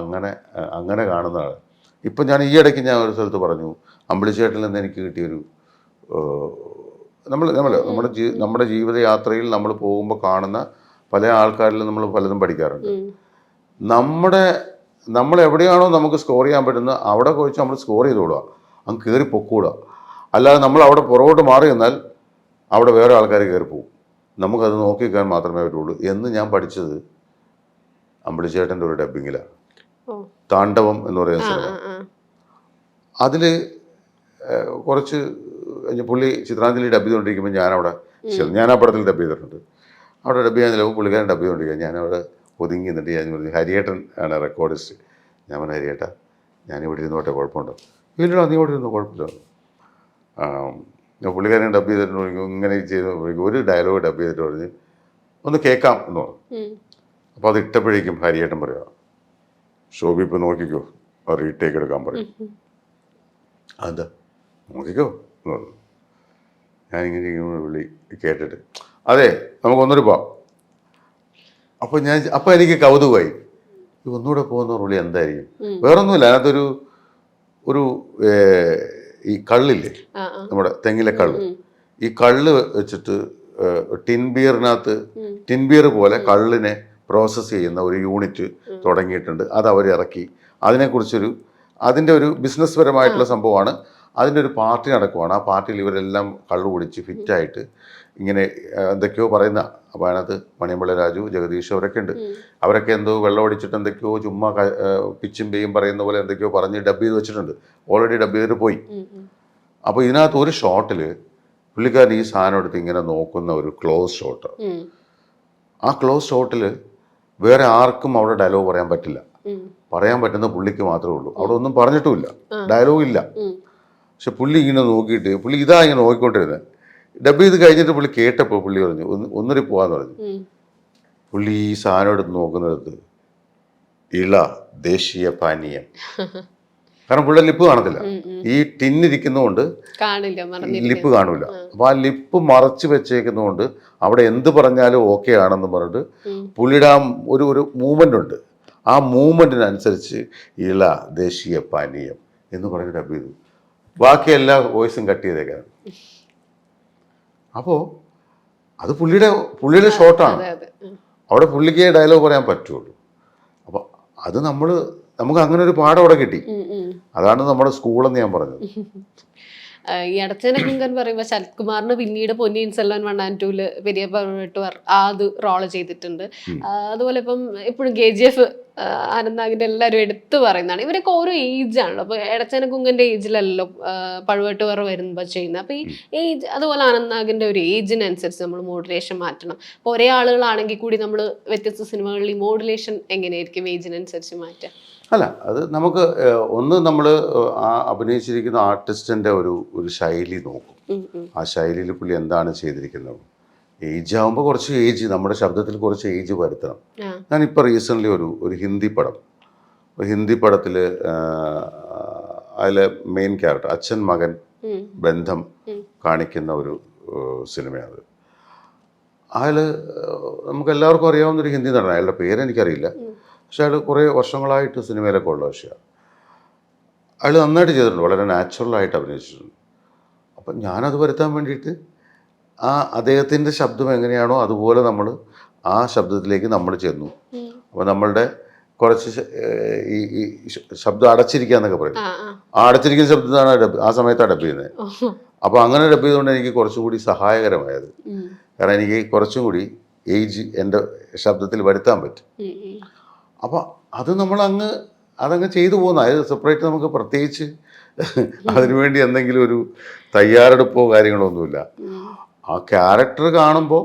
അങ്ങനെ കാണുന്നതാണ്. ഇപ്പം ഞാൻ ഈ ഇടയ്ക്ക് ഞാൻ ഒരു സ്ഥലത്ത് പറഞ്ഞു, അമ്പിളിച്ചേട്ടനിൽ നിന്ന് എനിക്ക് കിട്ടിയൊരു നമ്മുടെ ജീവിതയാത്രയിൽ നമ്മൾ പോകുമ്പോൾ കാണുന്ന പല ആൾക്കാരിലും നമ്മൾ പലതും പഠിക്കാറുണ്ട്. നമ്മൾ എവിടെയാണോ നമുക്ക് സ്കോർ ചെയ്യാൻ പറ്റുന്നത് അവിടെ പോയിച്ച് നമ്മൾ സ്കോർ ചെയ്തുകൂടുക, അങ്ങ് കയറി പൊക്കൂടുക. അല്ലാതെ നമ്മൾ അവിടെ പുറകോട്ട് മാറി എന്നാൽ അവിടെ വേറെ ആൾക്കാർ കയറി പോകും. നമുക്കത് നോക്കിക്കാൻ മാത്രമേ പറ്റുള്ളൂ എന്ന് ഞാൻ പഠിച്ചത് അമ്പിളിച്ചേട്ടൻ്റെ ഒരു ഡബ്ബിങ്ങിലാണ്. താണ്ഡവം എന്ന് പറയുന്ന സിനിമ. അതിൽ കുറച്ച് പുള്ളി ചിത്രാഞ്ജലി ഡബ് ചെയ്തുകൊണ്ടിരിക്കുമ്പോൾ ഞാൻ ആ പടത്തിൽ ഡബ് ചെയ്തിട്ടുണ്ട്. അവിടെ ഡബ് ചെയ്യാൻ ചിലപ്പോൾ പുള്ളിക്കാരൻ ഡബ് ചെയ്തുകൊണ്ടിരിക്കുക. ഞാനവിടെ ഒതുങ്ങി നിന്നിട്ട് ഞാൻ പറഞ്ഞു ഹരിയേട്ടൻ ആണ് റെക്കോർഡിസ്റ്റ്. ഞാൻ പറഞ്ഞു ഹരിയേട്ടാ ഞാനിവിടെ ഇരുന്നോട്ടെ കുഴപ്പമുണ്ടോ? ഇല്ലടാ നീ ഇവിടെ ഇരുന്നോ കുഴപ്പമില്ല. പുള്ളിക്കാരൻ ഡബ് ചെയ്തിട്ട് ഇങ്ങനെ ചെയ്ത് ഒരു ഡയലോഗ് ഡബ് ചെയ്തിട്ട് പറഞ്ഞ് ഒന്ന് കേൾക്കാം എന്ന് പറഞ്ഞു. അപ്പോൾ അത് ഇട്ടപ്പോഴേക്കും ഹരിയേട്ടൻ പറയാം ശോഭി ഇപ്പോൾ നോക്കിക്കോ റീടേക്ക് എടുക്കാൻ പറയും. അതെന്താ നോക്കിക്കോ എന്ന് പറഞ്ഞു. ഞാനിങ്ങനെ വിളി കേട്ടിട്ട് അതെ നമുക്കൊന്നൂടെ പോവാം. അപ്പോൾ എനിക്ക് കൗതുകമായി, ഒന്നുകൂടെ പോകുന്ന പുള്ളി എന്തായിരിക്കും. വേറൊന്നുമില്ല, അതിനകത്തൊരു ഈ കള്ളില്ലേ നമ്മുടെ തെങ്ങിലെ കള്ള്, ഈ കള്ള് വെച്ചിട്ട് ടിൻ ബിയർ പോലെ കള്ളിനെ പ്രോസസ്സ് ചെയ്യുന്ന ഒരു യൂണിറ്റ് തുടങ്ങിയിട്ടുണ്ട്. അത് അവർ ഇറക്കി. അതിൻ്റെ ഒരു ബിസിനസ് പരമായിട്ടുള്ള സംഭവമാണ്. അതിൻ്റെ ഒരു പാർട്ടി നടക്കുവാണ്. ആ പാർട്ടിയിൽ ഇവരെല്ലാം കള്ളു കുടിച്ച് ഫിറ്റായിട്ട് ഇങ്ങനെ എന്തൊക്കെയോ പറയുന്ന. അപ്പോൾ അതിനകത്ത് മണിയമ്പിള്ള രാജു, ജഗദീഷ് അവരൊക്കെ ഉണ്ട്. അവരൊക്കെ എന്തോ വെള്ളം അടിച്ചിട്ട് എന്തൊക്കെയോ ചുമ്മാ പിച്ചും പേയും പറയുന്ന പോലെ എന്തൊക്കെയോ പറഞ്ഞ് ഡബ് ചെയ്ത് വെച്ചിട്ടുണ്ട്. ഓൾറെഡി ഡബ് ചെയ്തിട്ട് പോയി. അപ്പോൾ ഇതിനകത്ത് ഒരു ഷോട്ടിൽ പുള്ളിക്കാരൻ ഈ സാധനം എടുത്ത് ഇങ്ങനെ നോക്കുന്ന ഒരു ക്ലോസ് ഷോട്ട്. ആ ക്ലോസ് ഷോട്ടിൽ വേറെ ആർക്കും അവിടെ ഡയലോഗ് പറയാൻ പറ്റില്ല. പറയാൻ പറ്റുന്ന പുള്ളിക്ക് മാത്രമേ ഉള്ളൂ. അവിടെ ഒന്നും പറഞ്ഞിട്ടുമില്ല, ഡയലോഗ് ഇല്ല. പക്ഷെ പുള്ളി ഇങ്ങനെ നോക്കിയിട്ട് പുള്ളി ഇങ്ങനെ നോക്കിക്കൊണ്ടിരുന്നത്. ഡബ് ചെയ്ത് കഴിഞ്ഞിട്ട് പുള്ളി കേട്ടപ്പോൾ പുള്ളി പറഞ്ഞു ഒന്നൊരു പോവാന്ന് പറഞ്ഞു. പുള്ളി ഈ സാധനം എടുത്ത് നോക്കുന്നിടത്ത് ഇള ദേശീയ പാനീയം. കാരണം പുള്ളിയുടെ ലിപ്പ് കാണത്തില്ല, ഈ ടിന്നിരിക്കുന്നതുകൊണ്ട് ലിപ്പ് കാണൂല. അപ്പൊ ആ ലിപ്പ് മറച്ചു വെച്ചേക്കുന്നതുകൊണ്ട് അവിടെ എന്ത് പറഞ്ഞാലും ഓക്കെ ആണെന്ന് പറഞ്ഞിട്ട് പുള്ളിയുടെ ആ ഒരു മൂവ്മെന്റ് ഉണ്ട്. ആ മൂവ്മെൻറ്റിനനുസരിച്ച് ഇള ദേശീയ പാനീയം എന്ന് പറഞ്ഞ് ഡബ് ചെയ്തു. ബാക്കി എല്ലാ വോയിസും കട്ട് ചെയ്തേക്കാണ്. അപ്പോൾ അത് പുള്ളിയുടെ ഷോട്ടാണ്. അതെ അതെ അവിടെ പുള്ളിക്ക് ഡയലോഗ് പറയാൻ പറ്റുള്ളൂ. അപ്പോൾ അത് നമുക്ക് അങ്ങനെ ഒരു പാഠം അവിടെ കിട്ടി. അതാണ് നമ്മുടെ സ്കൂളെന്ന് ഞാൻ പറഞ്ഞത്. ഈ അടച്ചന കുങ്കൻ പറയുമ്പോൾ ശരത്കുമാറിന് പിന്നീട് പൊന്നിയിൻ സെൽവൻ 1 and 2 പെരിയ പർവ്വട്ടുവർ അത് റോള് ചെയ്തിട്ടുണ്ട്. അതുപോലെ ഇപ്പം എപ്പോഴും KGF ആനന്ദാഗിന്റെ എല്ലാവരും എടുത്തു പറയുന്നതാണ്. ഇവരൊക്കെ ഓരോ ഏജ് ആണല്ലോ. അപ്പൊ എടച്ചന കുങ്കന്റെ ഏജിലല്ലോ പഴുവട്ടുവർ വരുമ്പോ ചെയ്യുന്നത്. അപ്പൊ ഈ ഏജ് അതുപോലെ ആനന്ദാഗിന്റെ ഒരു ഏജിനനുസരിച്ച് നമ്മൾ മോഡുലേഷൻ മാറ്റണം. അപ്പൊ ഒരേ ആളുകളാണെങ്കിൽ കൂടി നമ്മൾ വ്യത്യസ്ത സിനിമകളിൽ ഈ മോഡുലേഷൻ എങ്ങനെയായിരിക്കും ഏജിനനുസരിച്ച് മാറ്റുക? അല്ല, അത് നമുക്ക് ഒന്ന് നമ്മൾ ആ അഭിനയിച്ചിരിക്കുന്ന ആർട്ടിസ്റ്റിൻ്റെ ഒരു ശൈലി നോക്കും. ആ ശൈലിയിൽ പുള്ളി എന്താണ് ചെയ്തിരിക്കുന്നത്. ഏജ് ആകുമ്പോൾ കുറച്ച് ഏജ്, നമ്മുടെ ശബ്ദത്തിൽ കുറച്ച് ഏജ് വരുത്തണം. ഞാനിപ്പോൾ റീസെൻ്റ്ലി ഒരു ഹിന്ദി പടത്തിൽ അതിലെ മെയിൻ ക്യാരക്ടർ അച്ഛൻ മകൻ ബന്ധം കാണിക്കുന്ന ഒരു സിനിമയാണ്. അയാൾ നമുക്ക് എല്ലാവർക്കും അറിയാവുന്നൊരു ഹിന്ദി നടനാണ്. അയാളുടെ പേരെനിക്കറിയില്ല. പക്ഷെ അയാൾ കുറേ വർഷങ്ങളായിട്ട് സിനിമയിലൊക്കെ ഉള്ള വിഷയമാണ്. അയാൾ നന്നായിട്ട് ചെയ്തിട്ടുണ്ട്, വളരെ നാച്ചുറലായിട്ട് അഭിനയിച്ചിട്ടുണ്ട്. അപ്പം ഞാനത് വരുത്താൻ വേണ്ടിയിട്ട് അദ്ദേഹത്തിൻ്റെ ശബ്ദം എങ്ങനെയാണോ അതുപോലെ നമ്മൾ ആ ശബ്ദത്തിലേക്ക് നമ്മൾ ചെന്നു. അപ്പോൾ നമ്മളുടെ കുറച്ച് ഈ ശബ്ദം അടച്ചിരിക്കുക എന്നൊക്കെ പറയും. ആ അടച്ചിരിക്കുന്ന ശബ്ദത്താണ് ആ സമയത്താണ് ഡബ് ചെയ്യുന്നത്. അപ്പോൾ അങ്ങനെ ഡബ് ചെയ്തുകൊണ്ട് എനിക്ക് കുറച്ചുകൂടി സഹായകരമായത്. കാരണം എനിക്ക് കുറച്ചും കൂടി ഏജ് എൻ്റെ ശബ്ദത്തിൽ വരുത്താൻ പറ്റും. അപ്പോൾ അത് അതങ്ങ് ചെയ്തു പോകുന്ന, അതായത് സെപ്പറേറ്റ് നമുക്ക് പ്രത്യേകിച്ച് അതിനുവേണ്ടി എന്തെങ്കിലും ഒരു തയ്യാറെടുപ്പോ കാര്യങ്ങളോ ഒന്നുമില്ല. ആ ക്യാരക്ടർ കാണുമ്പോൾ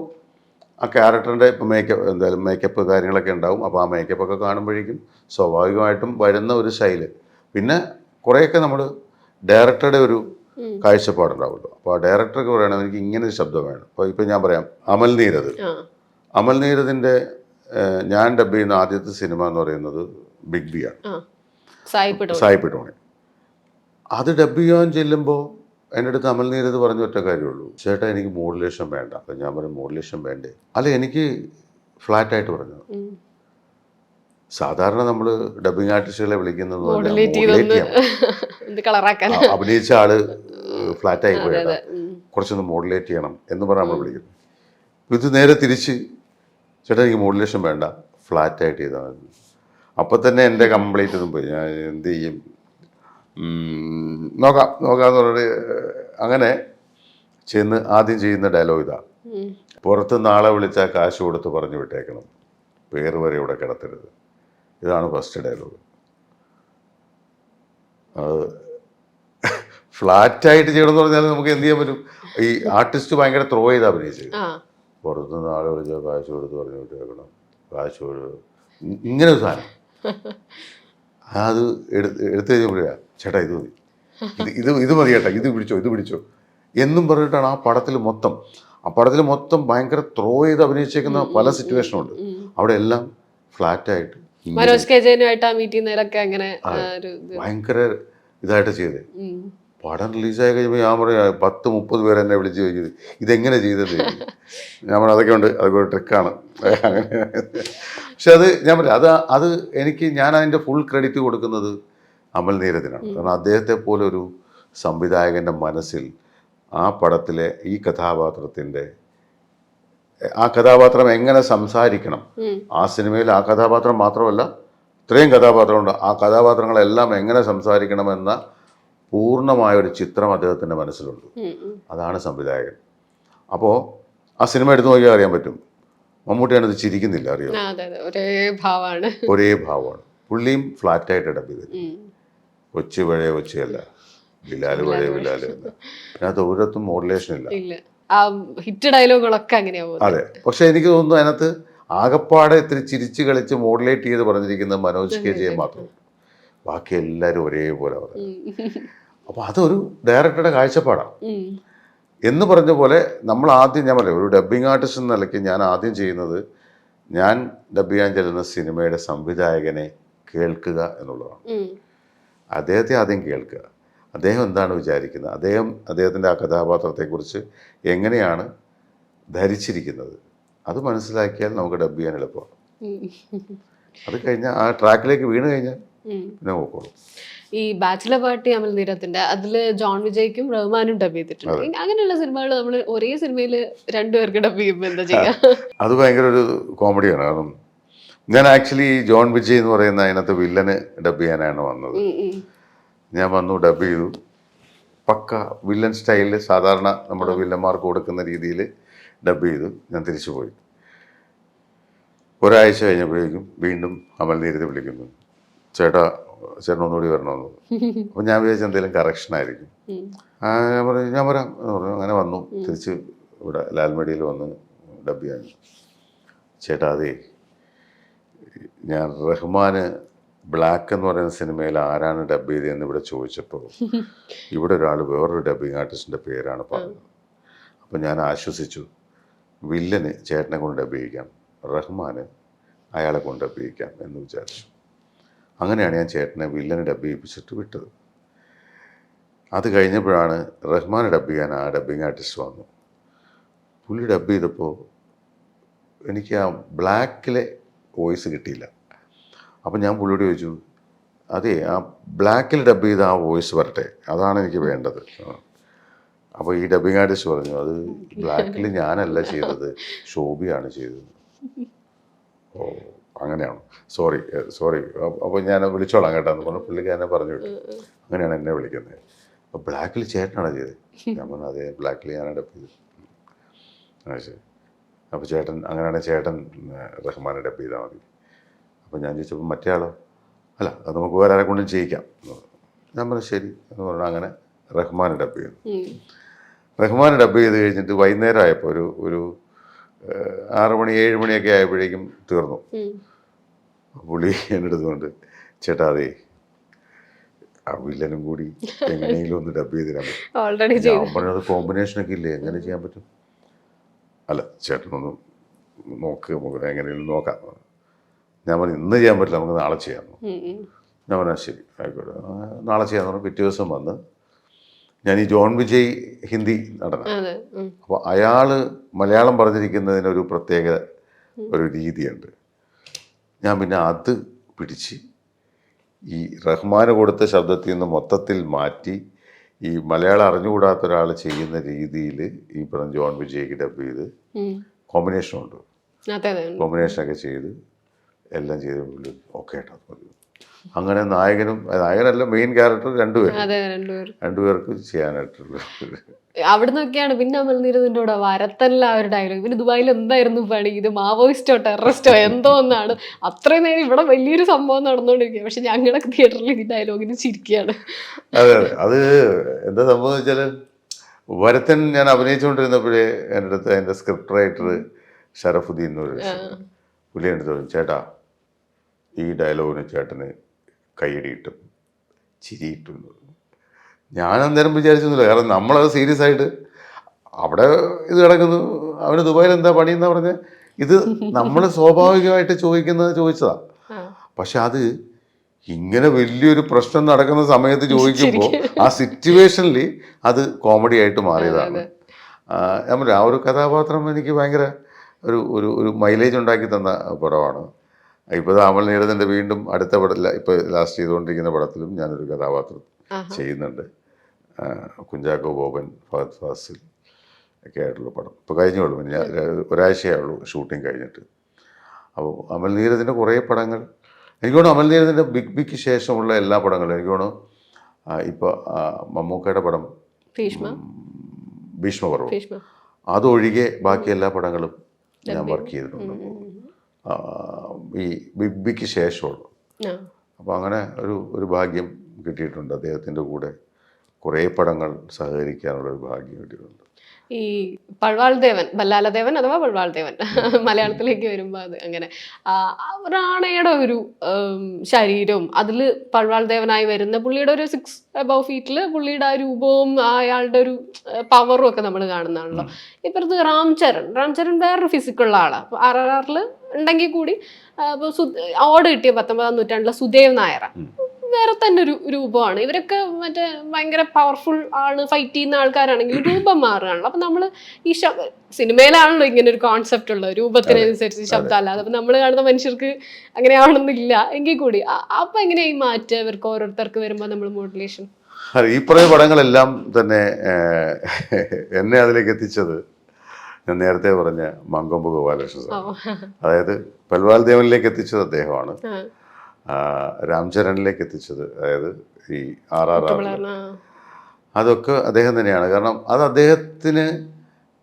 ആ ക്യാരക്ടറിൻ്റെ ഇപ്പോൾ എന്തായാലും മേക്കപ്പ് കാര്യങ്ങളൊക്കെ ഉണ്ടാവും. അപ്പോൾ ആ മേക്കപ്പൊക്കെ കാണുമ്പോഴേക്കും സ്വാഭാവികമായിട്ടും വരുന്ന ഒരു ശൈലി. പിന്നെ കുറേയൊക്കെ നമ്മൾ ഡയറക്ടറുടെ ഒരു കാഴ്ചപ്പാടുണ്ടാവുമല്ലോ. അപ്പോൾ ആ ഡയറക്ടർക്ക് പറയണം എനിക്ക് ഇങ്ങനെ ഒരു ശബ്ദം വേണം. അപ്പോൾ ഇപ്പം ഞാൻ പറയാം, അമൽ നീരദിൻ്റെ ഞാൻ ഡബ് ചെയ്യുന്ന ആദ്യത്തെ സിനിമ എന്ന് പറയുന്നത് ബിഗ് ബി ആണ്, സായി പിട്ടോണി. അത് ഡബ് ചെയ്യാൻ ചെല്ലുമ്പോൾ എൻ്റെ അടുത്ത് അമൽ നീരദ് പറഞ്ഞ ഒറ്റ കാര്യമുള്ളൂ, ചേട്ടാ എനിക്ക് മോഡുലേഷൻ വേണ്ട. അപ്പം ഞാൻ പറഞ്ഞു മോഡുലേഷൻ വേണ്ടേ? അല്ല, എനിക്ക് ഫ്ലാറ്റായിട്ട് പറഞ്ഞു. സാധാരണ നമ്മൾ ഡബിങ് ആർട്ടിസ്റ്റുകളെ വിളിക്കുന്നത് അഭിനയിച്ച ആള് ഫ്ലാറ്റായി പോയാൽ കുറച്ചൊന്ന് മോഡുലേറ്റ് ചെയ്യണം എന്ന് പറഞ്ഞാൽ നമ്മൾ വിളിക്കുന്നു. ഇത് നേരെ തിരിച്ച്, ചേട്ടാ എനിക്ക് മോഡുലേഷൻ വേണ്ട, ഫ്ലാറ്റായിട്ട് ചെയ്താൽ മതി. അപ്പം തന്നെ എൻ്റെ കംപ്ലീറ്റ് ഒന്നും പോയി. ഞാൻ എന്ത് ചെയ്യും, നോക്കാന്ന് പറഞ്ഞിട്ട് അങ്ങനെ ആദ്യം ചെയ്യുന്ന ഡയലോഗ് ഇതാ, പുറത്ത് നാളെ വിളിച്ചാൽ കാശ് കൊടുത്ത് പറഞ്ഞു വിട്ടേക്കണം, പേര് വരെ ഇവിടെ കിടത്തരുത്. ഇതാണ് ഫസ്റ്റ് ഡയലോഗ്. ഫ്ലാറ്റായിട്ട് ചെയ്യണമെന്ന് പറഞ്ഞാൽ നമുക്ക് എന്ത് ചെയ്യാൻ പറ്റും? ഈ ആർട്ടിസ്റ്റ് ഭയങ്കര ത്രോ ചെയ്ത് അഭിനയിച്ചത്. പുറത്തുനിന്ന് ആളെ വിളിച്ചാൽ കാശ് കൊടുത്ത് പറഞ്ഞു വിട്ടേക്കണം, കാശ് ഇങ്ങനെ ഒരു സാധനം. അത് എടുത്തു കഴിഞ്ഞപ്പോഴാ, ചേട്ടാ ഇത് മതി, ഇത് മതി ചേട്ടാ, ഇത് പിടിച്ചോ എന്നും പറഞ്ഞിട്ടാണ് ആ പടത്തിൽ മൊത്തം ഭയങ്കര ത്രോ ചെയ്ത് അഭിനയിച്ചേക്കുന്ന പല സിറ്റുവേഷനുണ്ട്. അവിടെ എല്ലാം ഫ്ലാറ്റായിട്ട് ഭയങ്കര ഇതായിട്ട് ചെയ്തേ. പടം റിലീസായി കഴിയുമ്പോൾ ഞാൻ പറയാം 10-30 പേര് എന്നെ വിളിച്ച് ചോദിക്കുന്നത് ഇതെങ്ങനെ ചെയ്തത്. ഞാൻ പറഞ്ഞു അതൊക്കെ ഒരു ട്രിക്കാണ്. അങ്ങനെ പക്ഷെ ഞാൻ പറയാം ഞാൻ അതിൻ്റെ ഫുൾ ക്രെഡിറ്റ് കൊടുക്കുന്നത് അമൽ നീരദിനാണ്. കാരണം അദ്ദേഹത്തെ പോലെ ഒരു സംവിധായകൻ്റെ മനസ്സിൽ ആ പടത്തിലെ ഈ കഥാപാത്രം എങ്ങനെ സംസാരിക്കണം, ആ സിനിമയിൽ ആ കഥാപാത്രം മാത്രമല്ല ഇത്രയും കഥാപാത്രമുണ്ട്, ആ കഥാപാത്രങ്ങളെല്ലാം എങ്ങനെ സംസാരിക്കണമെന്ന പൂർണ്ണമായൊരു ചിത്രം അദ്ദേഹത്തിൻ്റെ മനസ്സിലുണ്ട്. അതാണ് സംവിധായകൻ. അപ്പോൾ ആ സിനിമ എടുത്തു നോക്കിയാൽ അറിയാൻ പറ്റും, മമ്മൂട്ടിയാണിത് ചിരിക്കുന്നില്ല, അറിയാം, ഒരേ ഭാവമാണ്. പുള്ളിയും ഫ്ലാറ്റായിട്ട് ഡബ് ചെയ്ത്, കൊച്ചു പഴയ കൊച്ചിയല്ല, ബിലാല് പഴയ ബിലാല്, അതിനകത്ത് ഒരിടത്തും മോഡുലേഷൻ ഇല്ല. ഹിറ്റ് ഡയലോഗുകളൊക്കെ അങ്ങനെയാവും. അതെ, പക്ഷെ എനിക്ക് തോന്നുന്നു അതിനകത്ത് ആകപ്പാടെ ഇത്തിരി ചിരിച്ച് കളിച്ച് മോഡുലേറ്റ് ചെയ്ത് പറഞ്ഞിരിക്കുന്നത് മനോജ് KJ മാത്രം. ബാക്കി എല്ലാവരും ഒരേപോലെ പറഞ്ഞു. അപ്പോൾ അതൊരു ഡയറക്ടറുടെ കാഴ്ചപ്പാടാണ്. എന്ന് പറഞ്ഞ പോലെ നമ്മൾ ആദ്യം, ഞാൻ പറയാം, ഒരു ഡബ്ബിങ് ആർട്ടിസ്റ്റ് എന്ന നിലയ്ക്ക് ഞാൻ ആദ്യം ചെയ്യുന്നത്, ഞാൻ ഡബ് ചെയ്യാൻ ചെല്ലുന്ന സിനിമയുടെ സംവിധായകനെ കേൾക്കുക എന്നുള്ളതാണ്. അദ്ദേഹത്തെ ആദ്യം കേൾക്കുക, അദ്ദേഹം എന്താണ് വിചാരിക്കുന്നത്, അദ്ദേഹത്തിൻ്റെ ആ കഥാപാത്രത്തെക്കുറിച്ച് എങ്ങനെയാണ് ധരിച്ചിരിക്കുന്നത്, അത് മനസ്സിലാക്കിയാൽ നമുക്ക് ഡബ് ചെയ്യാൻ എളുപ്പമാണ്. അത് കഴിഞ്ഞാൽ ആ ട്രാക്കിലേക്ക് വീണ് കഴിഞ്ഞാൽ ഉം. പിന്നെ നോക്കോളൂ. ഈ ബാച്ചിലർ പാർട്ടി അമൽ നീരത്തിന്റെ അതില് ജോൺ വിജയ്ക്കും റഹ്മാനും ഡബ് ചെയ്തിട്ടുണ്ട്. അങ്ങനെയുള്ള സിനിമകൾ നമ്മൾ ഒരേ സിനിമയിൽ രണ്ടുപേർക്ക് ഡബ് ചെയ്യുമ്പോൾ എന്താ ചെയ്യാ? അത് ഭയങ്കര ഒരു കോമഡിയാണ്. കാരണം ഞാൻ ആക്ച്വലി ജോൺ വിജയ് എന്ന് പറയുന്ന അതിനകത്ത് വില്ലന് ഡബ് ചെയ്യാനാണ് വന്നത്. ഞാൻ വന്നു, ഡബ് ചെയ്തു. പക്ക വില്ലൻ സ്റ്റൈലിൽ സാധാരണ നമ്മുടെ വില്ലന്മാർക്ക് കൊടുക്കുന്ന രീതിയിൽ ഡബ് ചെയ്തു. ഞാൻ തിരിച്ചു പോയി. ഒരാഴ്ച കഴിഞ്ഞപ്പോഴേക്കും വീണ്ടും അമൽ നീരത് വിളിക്കുന്നു, ചേട്ടൻ ഒന്നുകൂടി വരണമെന്ന്. അപ്പം ഞാൻ വിചാരിച്ച എന്തെങ്കിലും കറക്ഷൻ ആയിരിക്കും. ഞാൻ വരാം എന്ന് പറഞ്ഞു. അങ്ങനെ വന്നു. തിരിച്ച് ഇവിടെ ലാൽമടിയിൽ വന്ന് ഡബ് ചെയ്യാൻ. ചേട്ടാ അതെ, ഞാൻ റഹ്മാന് ബ്ലാക്ക് എന്ന് പറയുന്ന സിനിമയിൽ ആരാണ് ഡബ് ചെയ്തതെന്ന് ഇവിടെ ചോദിച്ചപ്പോൾ ഇവിടെ ഒരാൾ വേറൊരു ഡബ്ബിങ് ആർട്ടിസ്റ്റിൻ്റെ പേരാണ് പറഞ്ഞത്. അപ്പം ഞാൻ ആശ്വസിച്ചു, വില്ലന് ചേട്ടനെ കൊണ്ട് ഡബ് ചെയ്യിക്കാം, റഹ്മാന് അയാളെ കൊണ്ട് ഡബ് ചെയ്യിക്കാം എന്ന് വിചാരിച്ചു. അങ്ങനെയാണ് ഞാൻ ചേട്ടനെ വില്ലന് ഡബ് ചെയ്യിപ്പിച്ചിട്ട് വിട്ടത്. അത് കഴിഞ്ഞപ്പോഴാണ് റഹ്മാനെ ഡബ് ചെയ്യാൻ ആ ഡബ്ബിങ് ആർട്ടിസ്റ്റ് വന്നു. പുള്ളി ഡബ് ചെയ്തപ്പോൾ എനിക്ക് ആ ബ്ലാക്കിലെ വോയിസ് കിട്ടിയില്ല. അപ്പം ഞാൻ പുള്ളിയോട് ചോദിച്ചു, അതെ ആ ബ്ലാക്കിൽ ഡബ് ചെയ്ത ആ വോയിസ് വരട്ടെ, അതാണ് എനിക്ക് വേണ്ടത്. അപ്പോൾ ഈ ഡബ്ബിങ് ആർട്ടിസ്റ്റ് പറഞ്ഞു, അത് ബ്ലാക്കിൽ ഞാനല്ല ചെയ്തത്, ശോഭിയാണ് ചെയ്തത്. ഓ അങ്ങനെയാണ്, സോറി. അപ്പോൾ ഞാൻ വിളിച്ചോളാം കേട്ടോ പറഞ്ഞു. പുള്ളിക്കാരനെ പറഞ്ഞു വിട്ടു. അങ്ങനെയാണ് എന്നെ വിളിക്കുന്നത്. അപ്പോൾ ബ്ലാക്കിൽ ചേട്ടനാണ് ചെയ്തത്. ഞാൻ പറഞ്ഞു അതെ, ബ്ലാക്കിൽ ഞാനാണ് ഡബ് ചെയ്തത്. ആ ശരി. അപ്പോൾ ചേട്ടൻ അങ്ങനെയാണെങ്കിൽ ചേട്ടൻ റഹ്മാനെ ഡബ് ചെയ്താൽ മതി. അപ്പോൾ ഞാൻ ചോദിച്ചപ്പോൾ മറ്റേ ആളോ, അല്ല അത് നമുക്ക് വേറെ ആരെ കൊണ്ടും ചെയ്യിക്കാം. ഞാൻ പറഞ്ഞു ശരി എന്ന് പറഞ്ഞു. അങ്ങനെ റഹ്മാനെ ഡബ് ചെയ്തു. റഹ്മാനെ ഡബ് ചെയ്ത് കഴിഞ്ഞിട്ട് വൈകുന്നേരം ആയപ്പോൾ ഒരു 6 മണി 7 മണിയൊക്കെ ആയപ്പോഴേക്കും തീർന്നു. പുള്ളി എൻ്റെ അടുത്തുകൊണ്ട്, ചേട്ടാ അതെ ആ വില്ലനും കൂടി എങ്ങനെയെങ്കിലും ഒന്ന് ഡബ് ചെയ്ത് തരാൻ പറ്റും. ഞാൻ പറഞ്ഞത് കോമ്പിനേഷനൊക്കെ ഇല്ലേ, എങ്ങനെ ചെയ്യാൻ പറ്റും? അല്ല ചേട്ടനൊന്ന് നോക്ക്, നമുക്ക് എങ്ങനെയെങ്കിലും നോക്കാം. ഞാൻ പറഞ്ഞു ഇന്ന് ചെയ്യാൻ പറ്റില്ല, നമുക്ക് നാളെ ചെയ്യാം. ഞാൻ പറഞ്ഞാൽ ശരി ആയിക്കോട്ടെ, നാളെ ചെയ്യാമെന്ന് പറഞ്ഞു. പിറ്റേ ദിവസം വന്ന് ഞാൻ ഈ ജോൺ വിജയ് ഹിന്ദി നടനാണ്. അപ്പോൾ അയാൾ മലയാളം പറഞ്ഞിരിക്കുന്നതിനൊരു പ്രത്യേക ഒരു രീതിയുണ്ട്. ഞാൻ പിന്നെ അത് പിടിച്ച് ഈ റഹ്മാന് കൊടുത്ത ശബ്ദത്തിൽ നിന്ന് മൊത്തത്തിൽ മാറ്റി ഈ മലയാളം അറിഞ്ഞുകൂടാത്ത ഒരാൾ ചെയ്യുന്ന രീതിയിൽ ഈ പറഞ്ഞ ജോൺ വിജയ്ക്ക് ഡബ് ചെയ്ത് കോമ്പിനേഷനുണ്ട്. കോമ്പിനേഷനൊക്കെ ചെയ്ത് എല്ലാം ചെയ്ത് പുള്ളി ഓക്കെ ആയിട്ടാ മതി. അങ്ങനെ നായകനല്ല മെയിൻ ക്യാരക്ടർ രണ്ടുപേർക്ക് ചെയ്യാനായിട്ടുള്ള അവിടെ നിന്നൊക്കെയാണ് പിന്നെ അമൽ നീരദിന്റെ കൂടെ വരത്തല്ല ആ ഒരു ഡയലോഗ്. പിന്നെ ദുബായിൽ എന്തായിരുന്നു പണി, ഇത് മാവോയിസ്റ്റോ ടെററിസ്റ്റോ എന്തോ ഒന്നാണ്. അത്രയും നേരം ഇവിടെ വലിയൊരു സംഭവം നടന്നുകൊണ്ടിരിക്കുക, പക്ഷെ ഞങ്ങളൊക്കെ തിയേറ്ററിൽ ഈ ഡയലോഗിന് ചിരിക്കുകയാണ്. അതെ അത് എന്താ സംഭവം വെച്ചാൽ, വരത്തൻ ഞാൻ അഭിനയിച്ചുകൊണ്ടിരുന്നപ്പോഴേ എൻ്റെ അടുത്ത് എൻ്റെ സ്ക്രിപ്റ്റ് റൈറ്റർ ഷറഫുദ്ദീൻ എന്ന് പറയുന്നത് പുള്ളി എൻ്റെ അടുത്ത്, ചേട്ടാ ഈ ഡയലോഗിന് ചേട്ടന് കൈയടിയിട്ടും ചിരിയിട്ടും. ഞാൻ അന്നേരം വിചാരിച്ചൊന്നുമില്ല, കാരണം നമ്മളത് സീരിയസ് ആയിട്ട് അവിടെ ഇത് കിടക്കുന്നു, അവന് ദുബായിൽ എന്താ പണിയെന്നാ പറഞ്ഞ് ഇത് നമ്മൾ സ്വാഭാവികമായിട്ട് ചോദിച്ചതാ. പക്ഷെ അത് ഇങ്ങനെ വലിയൊരു പ്രശ്നം നടക്കുന്ന സമയത്ത് ചോദിക്കുമ്പോൾ ആ സിറ്റുവേഷനിൽ അത് കോമഡി ആയിട്ട് മാറിയതാണ്. ഞാൻ പറയാം, ആ ഒരു കഥാപാത്രം എനിക്ക് ഭയങ്കര ഒരു മൈലേജ് ഉണ്ടാക്കി തന്ന പടമാണ്. ഇപ്പോൾ അമൽ നീരദിൻ്റെ വീണ്ടും അടുത്ത പടത്തിൽ ഇപ്പോൾ ലാസ്റ്റ് ചെയ്തുകൊണ്ടിരിക്കുന്ന പടത്തിലും ഞാനൊരു കഥാപാത്രം ചെയ്യുന്നുണ്ട്. കുഞ്ചാക്കോ ബോബൻ, ഫഹദ് ഫാസിൽ ഒക്കെ ആയിട്ടുള്ള പടം ഇപ്പോൾ കഴിഞ്ഞോളൂ. പിന്നെ ഒരാഴ്ചയായുള്ളൂ ഷൂട്ടിങ് കഴിഞ്ഞിട്ട്. അപ്പോൾ അമൽ നീരദിൻ്റെ കുറേ പടങ്ങൾ എനിക്ക് തോന്നുന്നു, അമൽ നീരദിൻ്റെ ബിഗ് ശേഷമുള്ള എല്ലാ പടങ്ങളും എനിക്ക് തോന്നുന്നു. ഇപ്പോൾ മമ്മൂക്കയുടെ പടം ഭീഷ്മപർവ്വം, അതൊഴികെ ബാക്കി എല്ലാ പടങ്ങളും ഞാൻ വർക്ക് ചെയ്തിട്ടുണ്ട്. ഈ ബിഗ് ശേഷമുള്ളൂ. അപ്പോൾ അങ്ങനെ ഒരു ഭാഗ്യം കിട്ടിയിട്ടുണ്ട്. അദ്ദേഹത്തിൻ്റെ കൂടെ കുറേ പടങ്ങൾ സഹകരിക്കാനുള്ളൊരു ഭാഗ്യം കിട്ടിയിട്ടുണ്ട്. ഈ പൾവാൾദേവൻ, ബല്ലാലദേവൻ അഥവാ പൾവാൾദേവൻ മലയാളത്തിലേക്ക് വരുമ്പോൾ അത് അങ്ങനെ റാണയുടെ ഒരു ശരീരവും അതിൽ പൾവാൾദേവനായി വരുന്ന പുള്ളിയുടെ ഒരു 6 above feet പുള്ളിയുടെ ആ രൂപവും അയാളുടെ ഒരു പവറും ഒക്കെ നമ്മൾ കാണുന്നതാണല്ലോ. ഇപ്പുറത്ത് രാംചരൺ വേറൊരു ഫിസിക്കുള്ള ആളാണ്. RRR ഉണ്ടെങ്കിൽ കൂടി ഇപ്പോൾ ഓട് കിട്ടിയ 19-ാം നൂറ്റാണ്ടിലെ സുദേവ് നായർ വേറെ തന്നെ ഒരു രൂപമാണ്. ഇവരൊക്കെ മറ്റേ ഭയങ്കര പവർഫുൾ ആണ്, ഫൈറ്റ് ചെയ്യുന്ന ആൾക്കാരാണെങ്കിൽ രൂപം മാറുകയാണല്ലോ. അപ്പൊ നമ്മള് ഈ സിനിമയിലാണല്ലോ ഇങ്ങനെ ഒരു കോൺസെപ്റ്റ് ഉള്ളത്, രൂപത്തിനനുസരിച്ച് ശബ്ദം അല്ലാതെ. അപ്പൊ നമ്മൾ കാണുന്ന മനുഷ്യർക്ക് അങ്ങനെ ആവണമെന്നില്ല എങ്കിൽ കൂടി. അപ്പൊ എങ്ങനെയാ ഈ മാറ്റുക ഇവർക്ക് ഓരോരുത്തർക്ക് വരുമ്പോ നമ്മൾ മോഡുലേഷൻ? ഈ പറയുന്ന പടങ്ങളെല്ലാം തന്നെ എന്നെ അതിലേക്ക് എത്തിച്ചത് ഞാൻ നേരത്തെ പറഞ്ഞ മങ്കൊമ്പ് ഗോപാലകൃഷ്ണൻ സാർ. അതായത് പൽവാൾ ദേവനിലേക്ക് എത്തിച്ചത് അദ്ദേഹമാണ്. രാംചരണിലേക്ക് എത്തിച്ചത്, അതായത് ഈ RRR, അതൊക്കെ അദ്ദേഹം തന്നെയാണ്. കാരണം അത് അദ്ദേഹത്തിന്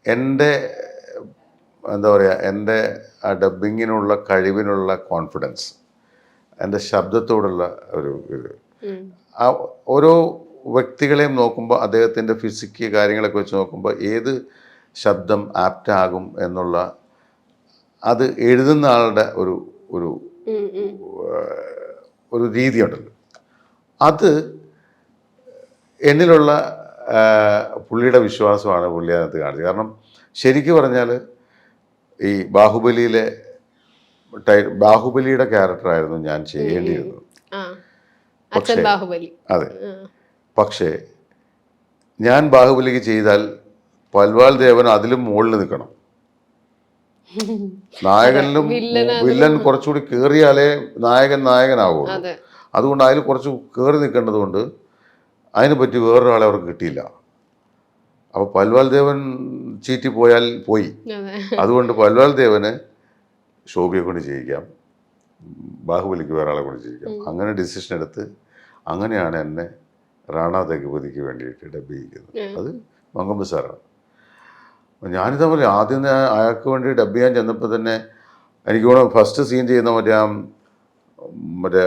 എൻ്റെ എന്താ പറയുക, എൻ്റെ ആ ഡബ്ബിങ്ങിനുള്ള കഴിവിനുള്ള കോൺഫിഡൻസ്, എൻ്റെ ശബ്ദത്തോടുള്ള ഒരു ഇത്, ആ ഓരോ വ്യക്തികളെയും നോക്കുമ്പോൾ അദ്ദേഹത്തിൻ്റെ ഫിസിക്ക് കാര്യങ്ങളൊക്കെ വെച്ച് നോക്കുമ്പോൾ ഏത് ശബ്ദം ആപ്റ്റാകും എന്നുള്ള, അത് എഴുതുന്ന ആളുടെ ഒരു ഒരു ഒരു രീതിയുണ്ടല്ലോ, അത് എന്നിലുള്ള പുള്ളിയുടെ വിശ്വാസമാണ് പുള്ളി അതിനകത്ത് കാണിച്ചത്. കാരണം ശരിക്കും പറഞ്ഞാൽ ഈ ബാഹുബലിയുടെ ക്യാരക്ടറായിരുന്നു ഞാൻ ചെയ്യേണ്ടിയിരുന്നത്. പക്ഷേ അതെ, പക്ഷേ ഞാൻ ബാഹുബലിക്ക് ചെയ്താൽ പൽവാൾ ദേവൻ അതിലും മുകളിൽ നിൽക്കണം. നായകനിലും വില്ലൻ കുറച്ചുകൂടി കയറിയാലേ നായകനാവുള്ളൂ. അതുകൊണ്ട് അതിൽ കുറച്ച് കയറി നിൽക്കേണ്ടത് കൊണ്ട് അതിനെ പറ്റി വേറൊരാളെ അവർക്ക് കിട്ടിയില്ല. അപ്പോൾ പൽവാൾ ദേവൻ ചീറ്റി പോയാൽ പോയി. അതുകൊണ്ട് പൽവാൾ ദേവന് ശോഭയെ കൊണ്ട് ചെയ്യിക്കാം, ബാഹുബലിക്ക് വേറെ ആളെ കൊണ്ട് ചെയ്യിക്കാം. അങ്ങനെ ഡിസിഷൻ എടുത്ത് അങ്ങനെയാണ് എന്നെ റാണ രഘുപതിക്ക് വേണ്ടിയിട്ട് ഡബ് ചെയ്യിക്കുന്നത്. അത് മങ്കൊമ്പ് സാറാണ്. ഞാനിതാ പോലെ ആദ്യം അയാൾക്ക് വേണ്ടി ഡബ് ചെയ്യാൻ ചെന്നപ്പോൾ തന്നെ എനിക്ക് തോന്നുന്നു ഫസ്റ്റ് സീൻ ചെയ്യുന്ന മറ്റേ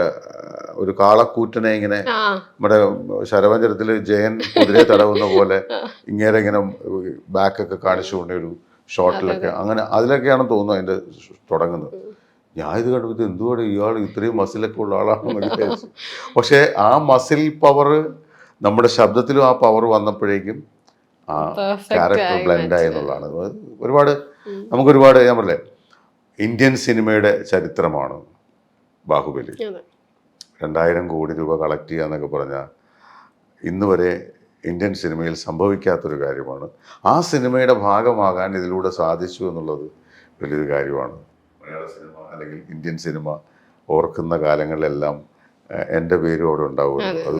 ഒരു കാളക്കൂറ്റനെ ഇങ്ങനെ നമ്മുടെ ശരവഞ്ചരത്തിൽ ജയൻ കുതിരയെ തടവുന്ന പോലെ ഇങ്ങനെ ബാക്കൊക്കെ കാണിച്ചുകൊണ്ട് ഒരു ഷോട്ടിലൊക്കെ, അങ്ങനെ അതിലൊക്കെയാണെന്ന് തോന്നുന്നു അതിൻ്റെ തുടങ്ങുന്നത്. ഞാൻ ഇത് കണ്ടപ്പോൾ ഇത് എന്തുകൊണ്ട് ഇയാൾ ഇത്രയും മസിലൊക്കെ ഉള്ള ആളാണെന്ന് വിചാരിച്ചു. പക്ഷേ ആ മസിൽ പവർ നമ്മുടെ ശബ്ദത്തിലും ആ പവർ വന്നപ്പോഴേക്കും ആ ക്യാരക്ടർ ബ്ലെൻഡായി എന്നുള്ളതാണ്. നമുക്കൊരുപാട് ഞാൻ പറഞ്ഞില്ലേ, ഇന്ത്യൻ സിനിമയുടെ ചരിത്രമാണ് ബാഹുബലി. 2000 കോടി രൂപ കളക്ട് ചെയ്യുക എന്നൊക്കെ പറഞ്ഞാൽ ഇന്ന് വരെ ഇന്ത്യൻ സിനിമയിൽ സംഭവിക്കാത്തൊരു കാര്യമാണ്. ആ സിനിമയുടെ ഭാഗമാകാൻ ഇതിലൂടെ സാധിച്ചു എന്നുള്ളത് വലിയൊരു കാര്യമാണ്. മലയാള സിനിമ അല്ലെങ്കിൽ ഇന്ത്യൻ സിനിമ ഓർക്കുന്ന കാലങ്ങളിലെല്ലാം എൻ്റെ പേരും അവിടെ ഉണ്ടാവുമല്ലോ. അത്